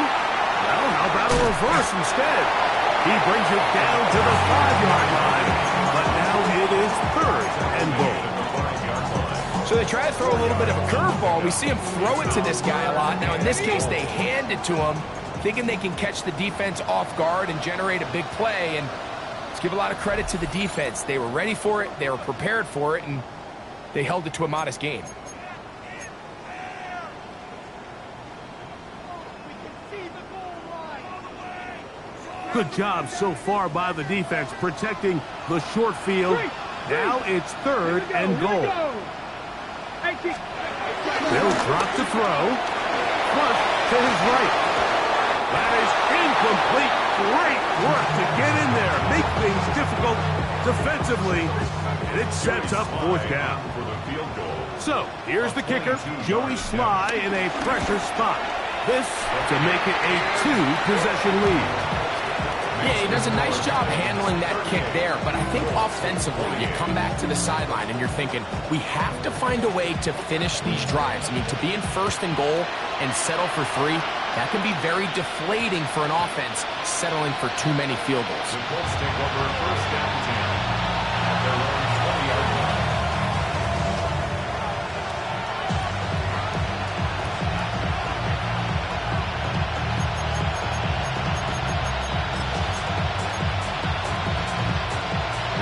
Well, how about a reverse instead? He brings it down to the 5-yard line, but now it is third and goal. So they try to throw a little bit of a curveball. We see him throw it to this guy a lot. Now, in this case, they hand it to him, thinking they can catch the defense off guard and generate a big play. And let's give a lot of credit to the defense. They were ready for it, they were prepared for it, and they held it to a modest gain. Good job so far by the defense protecting the short field. Now it's third and goal. They'll drop to throw. Flush to his right. That is incomplete. Great work to get in there. Make things difficult defensively. And it sets up fourth down. So, here's the kicker, Joey Sly in a pressure spot. This to make it a 2-possession lead. Yeah, he does a nice job handling that kick there, but I think offensively, you come back to the sideline and you're thinking, we have to find a way to finish these drives. I mean, to be in first and goal and settle for 3, that can be very deflating for an offense settling for too many field goals. The Colts take over first down 10 at their own 20-yard line.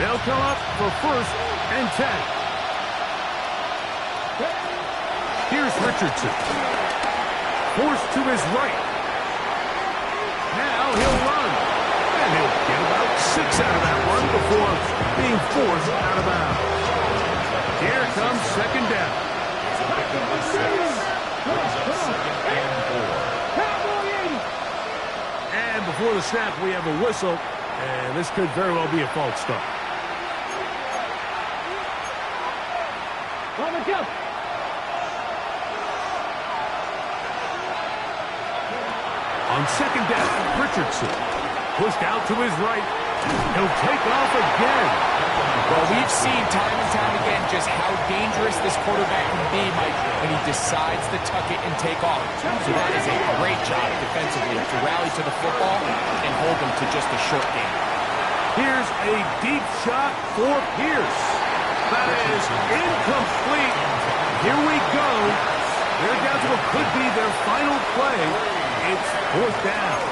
They'll come up for first and 10. Here's Richardson. Forced to his right. Now he'll run. And he'll get about 6 out of that one before being forced out of bounds. Here comes second down. And before the snap, we have a whistle. And this could very well be a false start. On second down, Richardson pushed out to his right. He'll take off again. Well, we've seen time and time again just how dangerous this quarterback can be, Mike, when he decides to tuck it and take off. So that is a great job defensively to rally to the football and hold them to just a short game. Here's a deep shot for Pierce. That is incomplete. Here we go. They're down to what could be their final play. It's fourth down.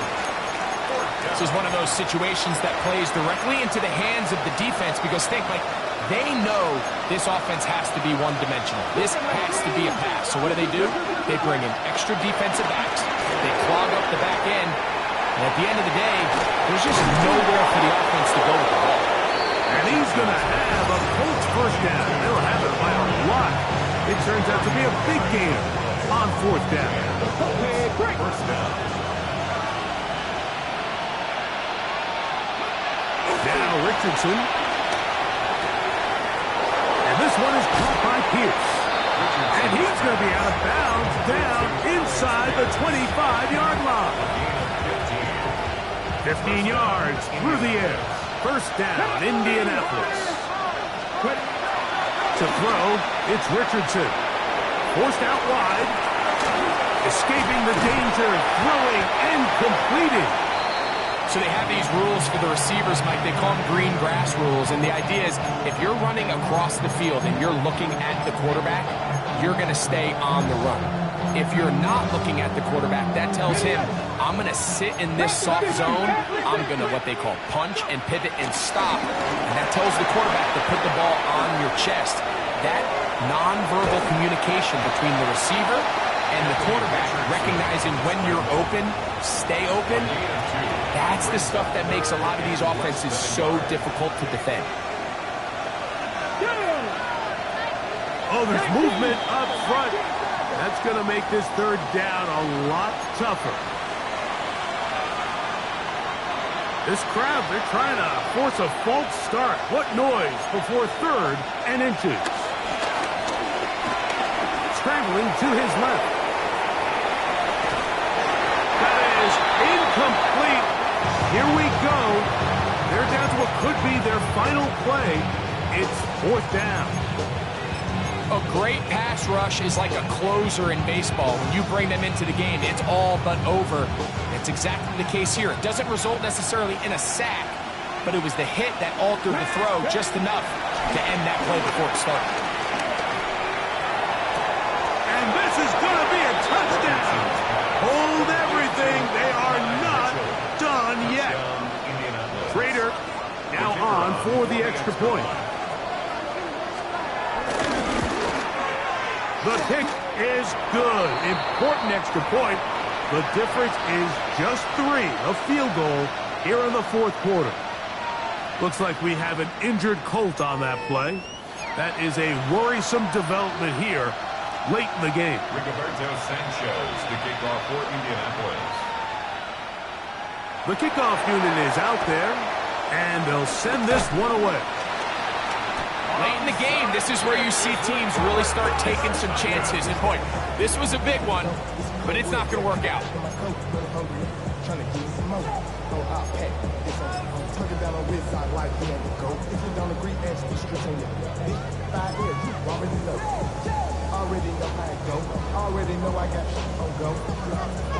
This is one of those situations that plays directly into the hands of the defense because think, like, they know this offense has to be one-dimensional. This has to be a pass. So what do? They bring in extra defensive backs. They clog up the back end. And at the end of the day, there's just nowhere for the offense to go with the ball. And he's going to have a Colts first down. They'll have it by a lot. It turns out to be a big game on fourth down. First down. Now Richardson. And this one is caught by Pierce. And he's going to be out of bounds down inside the 25-yard line. 15 yards through the air. First down, Indianapolis. To throw, it's Richardson. Forced out wide. Escaping the danger, throwing and completing. So they have these rules for the receivers, Mike. They call them green grass rules. And the idea is if you're running across the field and you're looking at the quarterback, you're going to stay on the run. If you're not looking at the quarterback, that tells him, I'm going to sit in this soft zone. I'm going to what they call punch and pivot and stop. And that tells the quarterback to put the ball on your chest. That nonverbal communication between the receiver and the quarterback, recognizing when you're open, stay open, that's the stuff that makes a lot of these offenses so difficult to defend. Oh, there's movement up front. That's going to make this third down a lot tougher. This crowd, they're trying to force a false start. What noise before 3rd and inches. Scrambling to his left. That is incomplete. Here we go. They're down to what could be their final play. It's 4th down. A great pass rush is like a closer in baseball. When you bring them into the game, it's all but over. It's exactly the case here. It doesn't result necessarily in a sack, but it was the hit that altered the throw just enough to end that play before it started. And this is going to be a touchdown. Hold everything. They are not done yet. Trader now on for the extra point. The kick is good. Important extra point. The difference is just 3, a field goal here in the 4th quarter. Looks like we have an injured Colt on that play. That is a worrisome development here late in the game. Rigoberto Sanchez, the kickoff for Indianapolis. The kickoff unit is out there, and they'll send this one away. Late in the game, this is where you see teams really start taking some chances. And boy, this was a big one, but it's not going to work out. Already know how it go. Already know I got on go.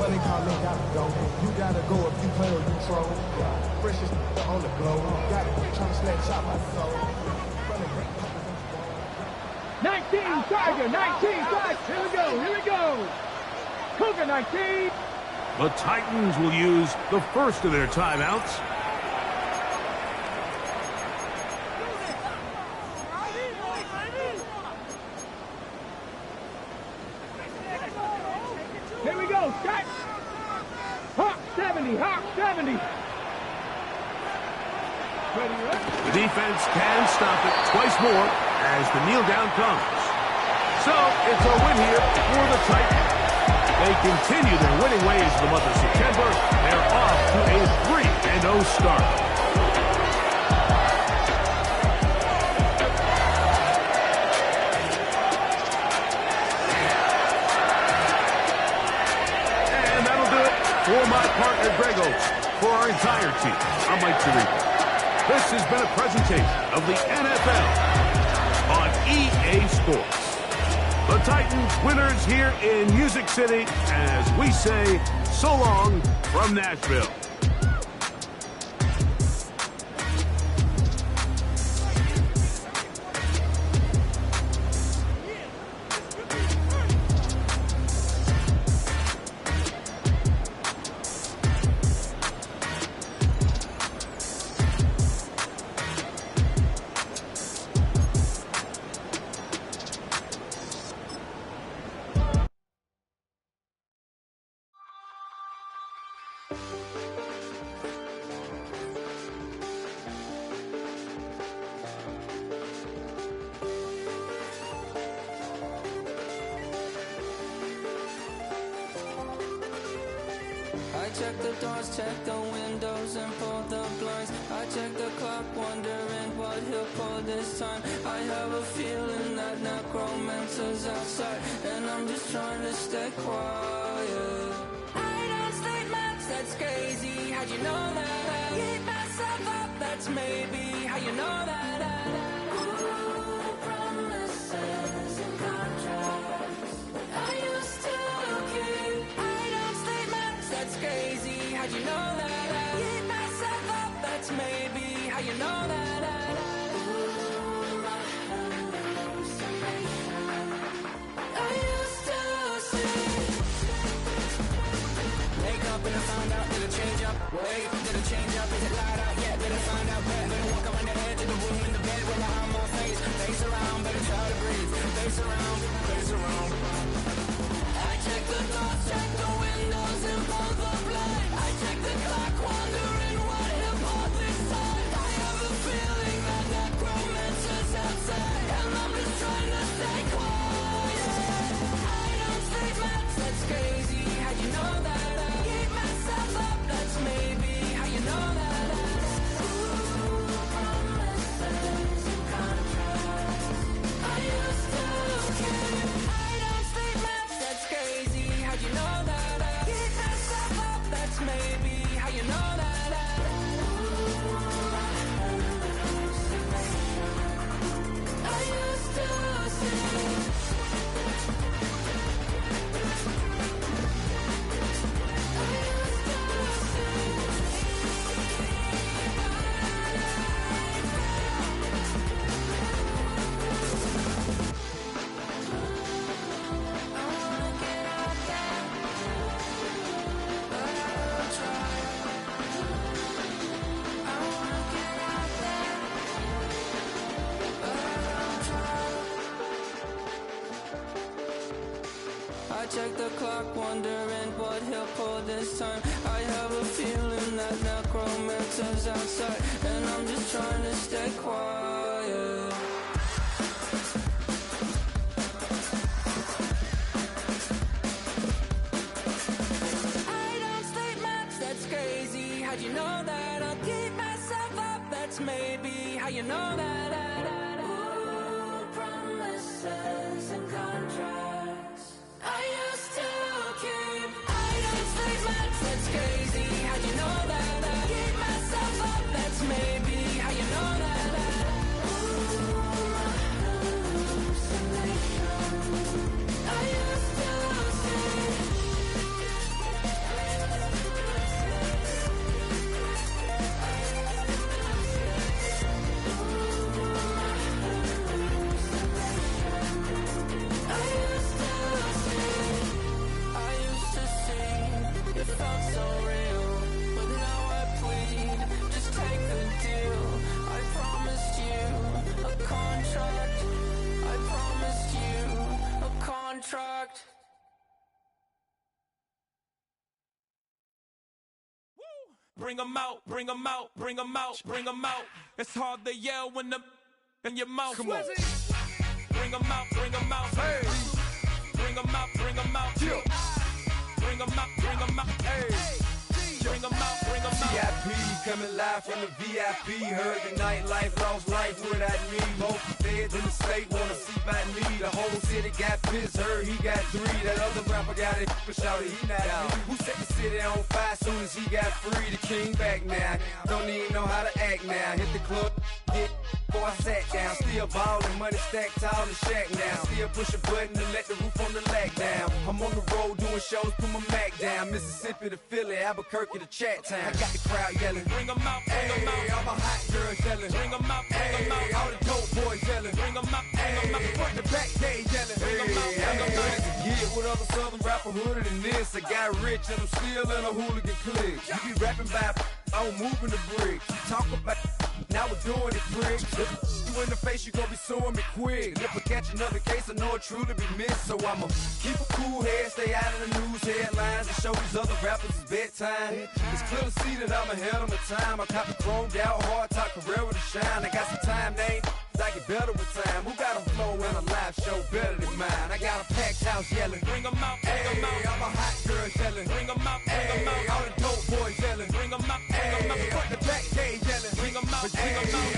Money calling, gotta go. You gotta go if you play or you troll. Freshest on the globe. Got it, trying to snatch out my soul. 19 Tiger, 19 Tiger. Here we go. Cougar 19. The Titans will use the first of their timeouts. Here we go, Scott. Hawk 70, Hawk 70. The defense can stop it twice more as the kneel down comes. So it's a win here for the Titans. They continue their winning ways in the month of September. They're off to a 3-0 start. And that'll do it for my partner Greg Oates. For our entire team, I'm Mike Tirico. This has been a presentation of the NFL on EA Sports. The Titans winners here in Music City as we say so long from Nashville. I check the doors, check the windows, and pull the blinds. I check the clock, wondering what he'll pull this time. I have a feeling that necromancer's outside, and I'm just trying to stay quiet. I don't sleep much, that's crazy. How'd you know that? Keep myself up, that's maybe how you know that. Ooh, promises and contracts. I used to keep. I don't sleep much, that's crazy. How'd you know that? Keep myself up, that's maybe how you know that. Ooh, my hallucination. I used to see. up and I found out, did it change up? Wait, did it change up? Is it light out? Yeah, did it find out? Bet, better walk around the edge of the room in the bed with my arm on my face. Face around, better try to breathe. Face around, face around. I check the doors, check the windows and pull the blind. I check the clock, wondering what hip hop is like. I have a feeling that necromancer's outside, and I'm just trying to stay quiet. I don't sleep much, that's crazy. How you know that? I keep myself up, that's maybe how you know that. Ooh, promises and contracts. I used to keep. I don't sleep much, that's crazy. How you know that? I keep myself up, that's maybe how you know that. I used to see. I check the clock, wondering what he'll pull this time. I have a feeling that necromancer's outside, and I'm just trying to stay quiet. I don't sleep much, that's crazy. How'd you know that? I'll keep myself up, that's maybe how you know that. Ooh, promises and contracts. I used to keep. I don't sleep much, that's crazy. How'd you know that? I keep myself up, that's maybe how you know that. Ooh, hallucination. I used to it felt so real, but now I plead, just take the deal. I promised you a contract. I promised you a contract. Bring 'em out, bring 'em out, bring 'em out, bring 'em out. It's hard to yell when the in your mouth. Come on. Bring 'em out, bring 'em out. Hey. Bring 'em out, bring 'em out. Yeah. Bring 'em out, bring 'em out. Hey. Bring 'em out, bring 'em out. VIP coming live from the VIP. Heard the nightlife, lost life without me. Both feds in the state wanna see by me. The whole city got pissed, heard he got 3. That other rapper got it, but shouted he not out. Who set the city on fire soon as he got free? The king back now, don't even know how to act now. Hit the club, get before I sat down. Still ballin', money stacked tall in the shack now. Still push a button to let the roof on the lag down. I'm on the road doing shows, put my Mac down. Mississippi to Philly, Albuquerque to Chat Town. I got the crowd yelling, bring 'em out, bring 'em out. All my hot girls yelling, bring 'em out, bring 'em out. All the dope boys yelling, bring 'em out, bring 'em out. Front the back gate yelling, bring 'em out, bring 'em out. Yeah, what other southern rapper hooded than this? I got rich and I'm still in a hooligan clique. You be rapping by, I'm moving the bricks. You talk about, now we're doing it, pricks. You in the face, you gon' be suing me quick. And if I catch another case, I know it truly be missed. So I'ma keep a cool head, stay out of the news headlines, and show these other rappers it's bedtime. It's clear to see that I'm ahead of my time. I caught the chromed out, hard top career with a shine. I got some time, they ain't I get better with time. Who got a flow and a live show better than mine? I got a packed house yelling, bring 'em out, bring 'em out. All my hot girls yelling, bring 'em out, bring 'em out. All the dope boys yelling, bring 'em out, bring 'em out. Front the back gate yelling, bring 'em out, bring 'em out.